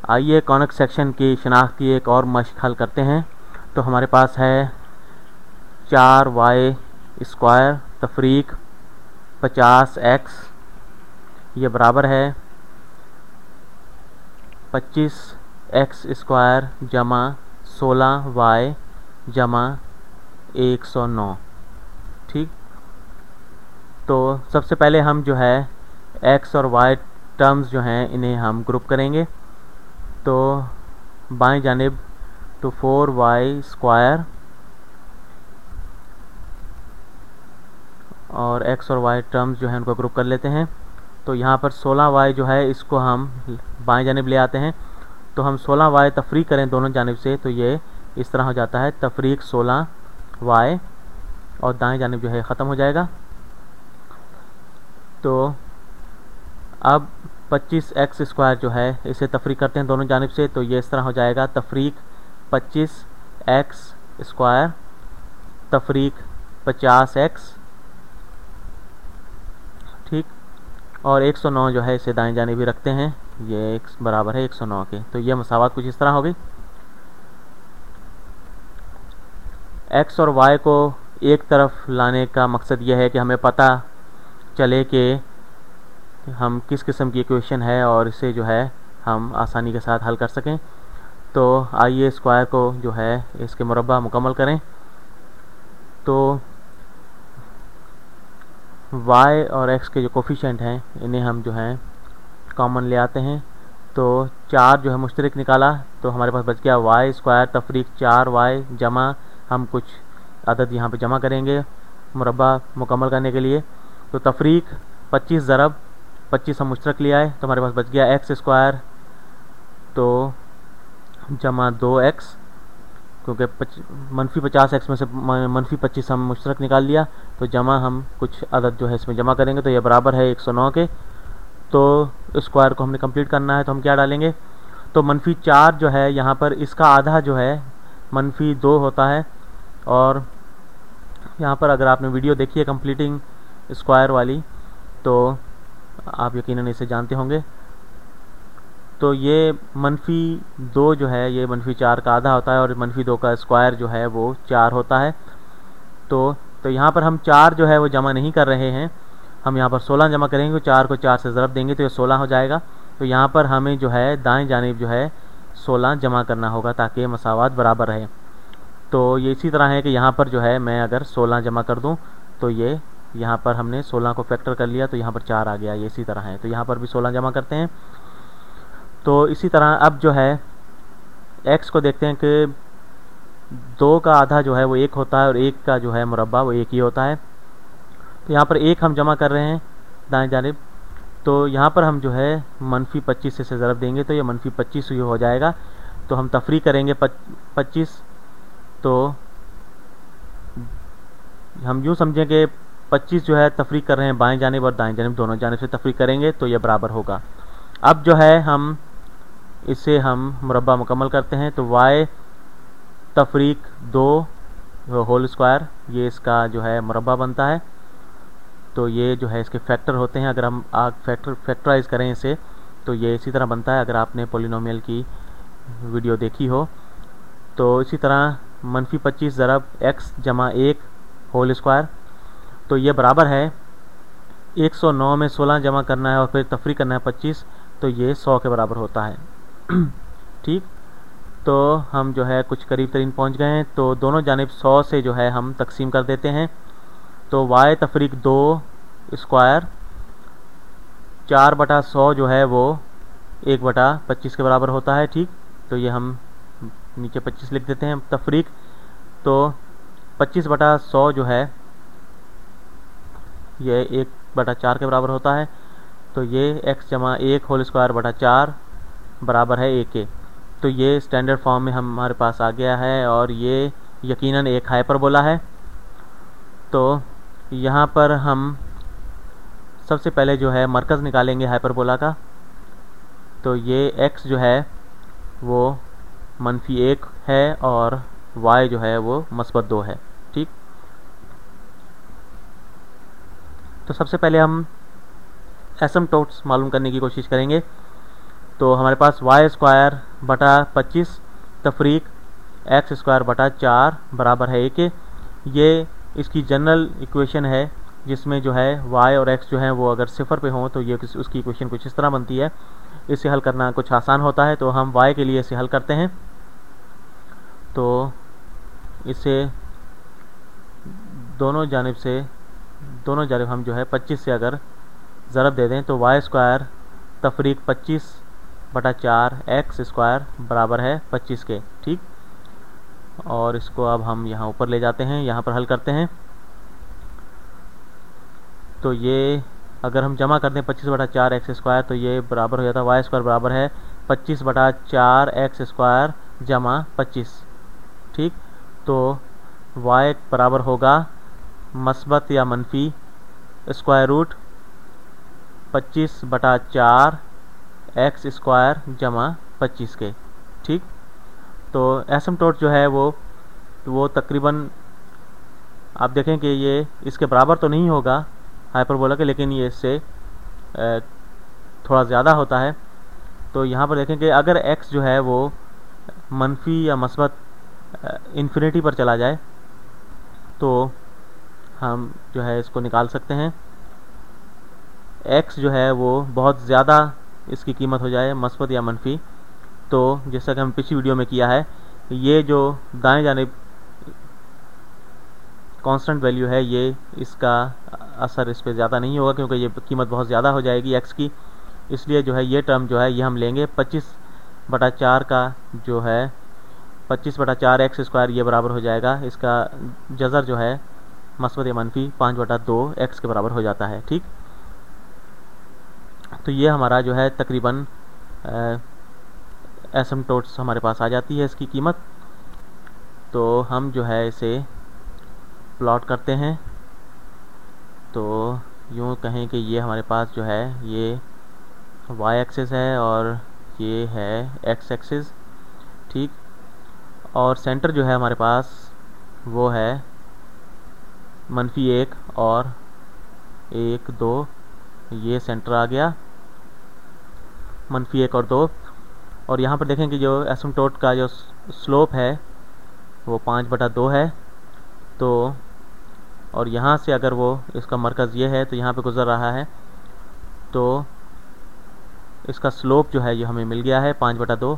आइए conic section की शिनाख्त की एक और मश्क हल करते हैं। तो हमारे पास है 4y स्क्वायर तफरीक 50x ये बराबर है 25x स्क्वायर जमा 16y जमा 109। ठीक, तो सबसे पहले हम जो है x और y टर्म्स जो हैं इन्हें हम ग्रुप करेंगे। तो बाएं जानिब तो 4y स्क्वायर और x और y टर्म्स जो हैं उनको ग्रुप कर लेते हैं। तो यहाँ पर 16y जो है इसको हम बाएं जानिब ले आते हैं। तो हम 16y तफरीक करें दोनों जानिब से तो ये इस तरह हो जाता है तफरीक 16y और दाएं जानिब जो है ख़त्म हो जाएगा। तो अब 25x स्क्वायर जो है इसे तफरीक करते हैं दोनों जानिब से तो ये इस तरह हो जाएगा तफरीक 25x स्क्वायर तफरीक 50x। ठीक, और 109 जो है इसे दाएं जानिब भी रखते हैं, ये एक बराबर है 109 के। तो ये मसावत कुछ इस तरह होगी। x और y को एक तरफ लाने का मकसद यह है कि हमें पता चले कि हम किस किस्म की इक्वेशन है और इसे जो है हम आसानी के साथ हल कर सकें। तो आइए स्क्वायर को जो है इसके मुरब्बा मुकम्मल करें। तो y और x के जो कोफिशिएंट हैं इन्हें हम जो है कॉमन ले आते हैं। तो 4 जो है मुश्तरक निकाला तो हमारे पास बच गया y स्क्वायर तफरीक 4y जमा हम कुछ अदद यहाँ पे जमा करेंगे मुरब्बा मुकम्मल करने के लिए। तो तफरीक 25 ज़रब 25 हम मुश्तरक ले आए तो हमारे पास बच गया x स्क्वायर तो जमा 2x, क्योंकि मनफी 50x में से मनफी 25 हम मुश्तरक निकाल लिया तो जमा हम कुछ अदद जो है इसमें जमा करेंगे तो ये बराबर है 109 के। तो स्क्वायर को हमने कंप्लीट करना है तो हम क्या डालेंगे, तो मनफी 4 जो है यहाँ पर इसका आधा जो है मनफी 2 होता है। और यहाँ पर अगर आपने वीडियो देखी है कंप्लीटिंग स्क्वायर वाली तो आप यकीनन इसे जानते होंगे। तो ये मनफी 2 जो है ये मनफी 4 का आधा होता है और मनफी 2 का स्क्वायर जो है वो 4 होता है। तो यहाँ पर हम 4 जो है वो जमा नहीं कर रहे हैं, हम यहाँ पर 16 जमा करेंगे। 4 को 4 से ज़रब देंगे तो ये 16 हो जाएगा। तो यहाँ पर हमें जो है दाएं जानिब जो है 16 जमा करना होगा ताकि मसावत बराबर रहे। तो ये इसी तरह है कि यहाँ पर जो है मैं अगर 16 जमा कर दूँ तो ये यहाँ पर हमने 16 को फैक्टर कर लिया तो यहाँ पर 4 आ गया, ये इसी तरह है। तो यहाँ पर भी 16 जमा करते हैं। तो इसी तरह अब जो है x को देखते हैं कि 2 का आधा जो है वो 1 होता है और 1 का जो है मुरब्बा वो 1 ही होता है। तो यहाँ पर 1 हम जमा कर रहे हैं दाएं जानिब। तो यहाँ पर हम जो है मनफी 25 से ज़रब देंगे तो ये मनफी 25 ही हो जाएगा। तो हम तफरीक करेंगे 25, तो हम यूँ समझें कि 25 जो है तफरीक कर रहे हैं बाएं जानिब और दाएं जानिब दोनों जानिब से तफरीक करेंगे तो ये बराबर होगा। अब जो है हम इसे हम मुरब्बा मुकम्मल करते हैं। तो y तफरीक 2 होल स्क्वायर ये इसका जो है मुरब्बा बनता है। तो ये जो है इसके फैक्टर होते हैं, अगर हम फैक्टराइज करें इसे तो ये इसी तरह बनता है अगर आपने पोलिनोमियल की वीडियो देखी हो। तो इसी तरह मनफी 25 ज़रब x जमा 1 होल स्क्वायर तो ये बराबर है 109 में 16 जमा करना है और फिर तफरीक करना है 25 तो ये 100 के बराबर होता है। ठीक, तो हम जो है कुछ करीब तरीन पहुंच गए हैं। तो दोनों जानिब 100 से जो है हम तकसीम कर देते हैं। तो y तफरीक 2 स्क्वायर 4/100 जो है वो 1/25 के बराबर होता है। ठीक, तो ये हम नीचे 25 लिख देते हैं तफरीक। तो 25/100 जो है ये 1/4 के बराबर होता है। तो ये x जमा 1 होल स्क्वायर बटा 4 बराबर है 1 के। तो ये स्टैंडर्ड फॉर्म में हमारे पास आ गया है और ये यकीनन एक हाइपरबोला है। तो यहाँ पर हम सबसे पहले जो है मरकज़ निकालेंगे हाइपरबोला का। तो ये x जो है वो मनफी 1 है और y जो है वो मस्बत 2 है। ठीक, तो सबसे पहले हम एसिम्पटोट्स मालूम करने की कोशिश करेंगे। तो हमारे पास वाई स्क्वायर बटा 25 तफरीक एक्स स्क्वायर बटा 4 बराबर है 1। ये इसकी जनरल इक्वेशन है जिसमें जो है y और x जो है वो अगर सिफर पे हों तो ये उसकी इक्वेशन कुछ इस तरह बनती है। इसे हल करना कुछ आसान होता है, तो हम y के लिए इसे हल करते हैं। तो इसे दोनों जानिब हम जो है 25 से अगर ज़रब दे दें तो वाई स्क्वायर तफरीक 25 बटा 4 एक्स स्क्वायर बराबर है 25 के। ठीक, और इसको अब हम यहाँ ऊपर ले जाते हैं, यहाँ पर हल करते हैं। तो ये अगर हम जमा कर दें 25 बटा 4 एक्स स्क्वायर तो ये बराबर हो जाता है वाई स्क्वायर बराबर है 25 बटा 4 एक्स स्क्वायर जमा 25। ठीक, तो y बराबर होगा मस्बत या मनफी स्क्वायर रूट 25 बटा 4 एक्स स्क्वायर जमा 25 के। ठीक, तो एसिम्पटोट जो है वो तकरीबन आप देखें कि ये इसके बराबर तो नहीं होगा हाइपरबोला के, लेकिन ये इससे थोड़ा ज़्यादा होता है। तो यहाँ पर देखें कि अगर x जो है वो मनफी या मस्बत इन्फिनिटी पर चला जाए तो हम जो है इसको निकाल सकते हैं। x जो है वो बहुत ज़्यादा इसकी कीमत हो जाए मस्बत या मनफी, तो जैसा कि हम पिछली वीडियो में किया है, ये जो दाएं जानिब कांस्टेंट वैल्यू है ये इसका असर इस पर ज़्यादा नहीं होगा क्योंकि ये कीमत बहुत ज़्यादा हो जाएगी x की। इसलिए जो है ये टर्म जो है ये हम लेंगे 25 बटा 4 का जो है 25 बटा 4 एक्स स्क्वायर ये बराबर हो जाएगा, इसका जज़र जो है मस्बत या मनफी 5 बटा 2 एक्स के बराबर हो जाता है। ठीक, तो ये हमारा जो है तकरीबन एसिम्पटोट्स हमारे पास आ जाती है इसकी कीमत। तो हम जो है इसे प्लॉट करते हैं। तो यूँ कहें कि ये हमारे पास जो है ये y एक्सिस है और ये है x एक्सिस। ठीक, और सेंटर जो है हमारे पास वो है मनफी 1 और 1 2, ये सेंटर आ गया मनफी 1 और 2। और यहाँ पर देखें कि जो एसिम्पटोट का जो स्लोप है वो 5 बटा 2 है। तो और यहाँ से अगर वो इसका मरकज़ ये है तो यहाँ पे गुज़र रहा है, तो इसका स्लोप जो है ये हमें मिल गया है 5 बटा 2।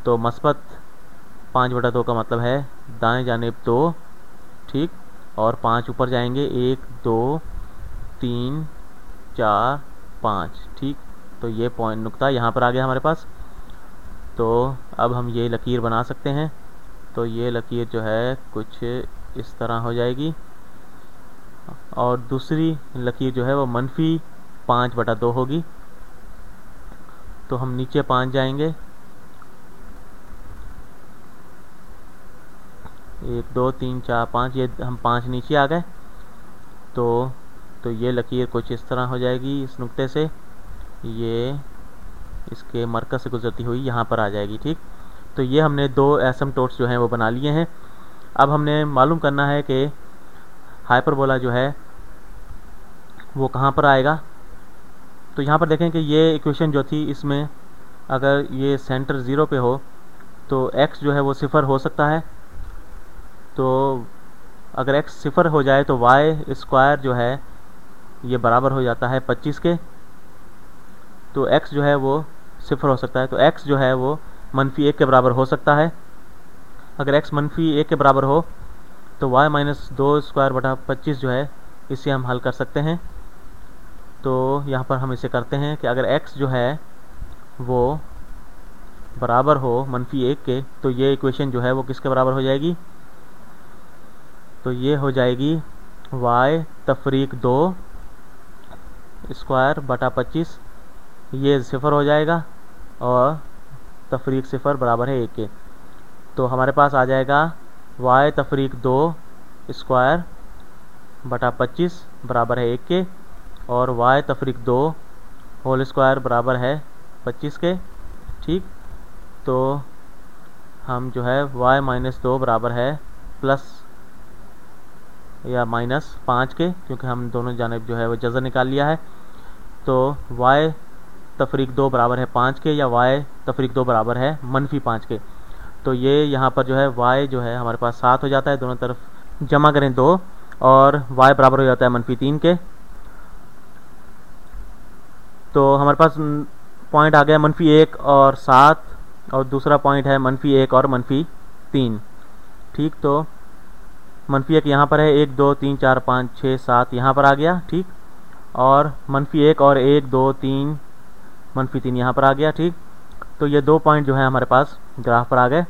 तो मस्बत 5 बटा 2 का मतलब है दाएं जानिब 2। ठीक, और 5 ऊपर जाएंगे 1 2 3 4 5। ठीक, तो ये पॉइंट नुक्ता यहाँ पर आ गया हमारे पास। तो अब हम ये लकीर बना सकते हैं। तो ये लकीर जो है कुछ इस तरह हो जाएगी और दूसरी लकीर जो है वो मनफी 5 बटा 2 होगी। तो हम नीचे 5 जाएंगे, 1 2 3 4 5, ये हम 5 नीचे आ गए। तो ये लकीर कुछ इस तरह हो जाएगी, इस नुक्ते से ये इसके मरकज़ से गुजरती हुई यहाँ पर आ जाएगी। ठीक, तो ये हमने दो एसिम्पटोट्स जो हैं वो बना लिए हैं। अब हमने मालूम करना है कि हाइपरबोला जो है वो कहाँ पर आएगा। तो यहाँ पर देखें कि ये इक्वेशन जो थी इसमें अगर ये सेंटर 0 पे हो तो x जो है वो सिफर हो सकता है। तो अगर x सिफर हो जाए तो y स्क्वायर जो है ये बराबर हो जाता है 25 के। तो x जो है वो सिफर हो सकता है, तो x जो है वो मनफी 1 के बराबर हो सकता है। अगर x मनफी 1 के बराबर हो तो y माइनस 2 स्क्वायर बटा 25 जो है इसे हम हल कर सकते हैं। तो यहाँ पर हम इसे करते हैं कि अगर x जो है वो बराबर हो मनफी 1 के तो ये इक्वेशन जो है वो किसके बराबर हो जाएगी। तो ये हो जाएगी y तफरीक 2 स्क्वायर बटा 25, ये सिफर हो जाएगा और तफरीक सिफर बराबर है 1 के। तो हमारे पास आ जाएगा y तफरीक 2 स्क्वायर बटा 25 बराबर है 1 के और y तफरीक 2 होल स्क्वायर बराबर है 25 के। ठीक, तो हम जो है y माइनस 2 बराबर है प्लस या माइनस 5 के, क्योंकि हम दोनों जानिब जो है वो जज़र निकाल लिया है। तो y तफरीक 2 बराबर है 5 के, या y तफरीक 2 बराबर है -5 के। तो ये यहाँ पर जो है y जो है हमारे पास 7 हो जाता है, दोनों तरफ जमा करें 2 और y बराबर हो जाता है -3 के। तो हमारे पास पॉइंट आ गया -1 और 7, और दूसरा पॉइंट है -1 और -3। ठीक, तो -1 यहाँ पर है, 1 2 3 4 5 6 7 यहाँ पर आ गया। ठीक, और -1 और 1 2 3 -3 यहाँ पर आ गया। ठीक, तो ये 2 पॉइंट जो है हमारे पास ग्राफ पर आ गए,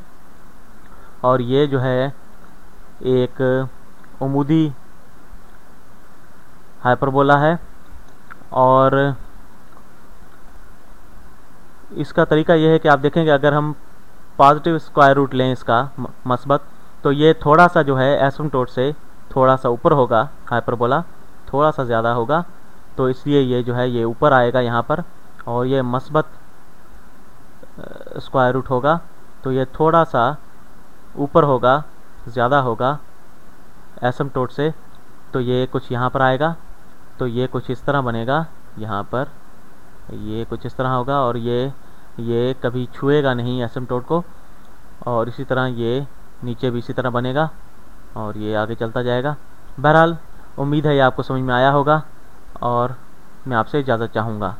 और ये जो है एक उमूदी हाइपरबोला है। और इसका तरीका यह है कि आप देखेंगे अगर हम पॉजिटिव स्क्वायर रूट लें इसका मस्बत, तो ये थोड़ा सा जो है एसिम्पटोट से थोड़ा सा ऊपर होगा, हाइपरबोला थोड़ा सा ज़्यादा होगा, तो इसलिए ये जो है ये ऊपर आएगा यहाँ पर, और ये मस्बत स्क्वायर रूट होगा तो ये थोड़ा सा ऊपर होगा, ज़्यादा होगा एसिम्पटोट से, तो ये कुछ यहाँ पर आएगा, तो ये कुछ इस तरह बनेगा, यहाँ पर ये कुछ इस तरह होगा, और ये कभी छुएगा नहीं एसिम्पटोट को, और इसी तरह ये नीचे भी इसी तरह बनेगा, और ये आगे चलता जाएगा। बहरहाल उम्मीद है ये आपको समझ में आया होगा, और मैं आपसे इजाज़त चाहूँगा।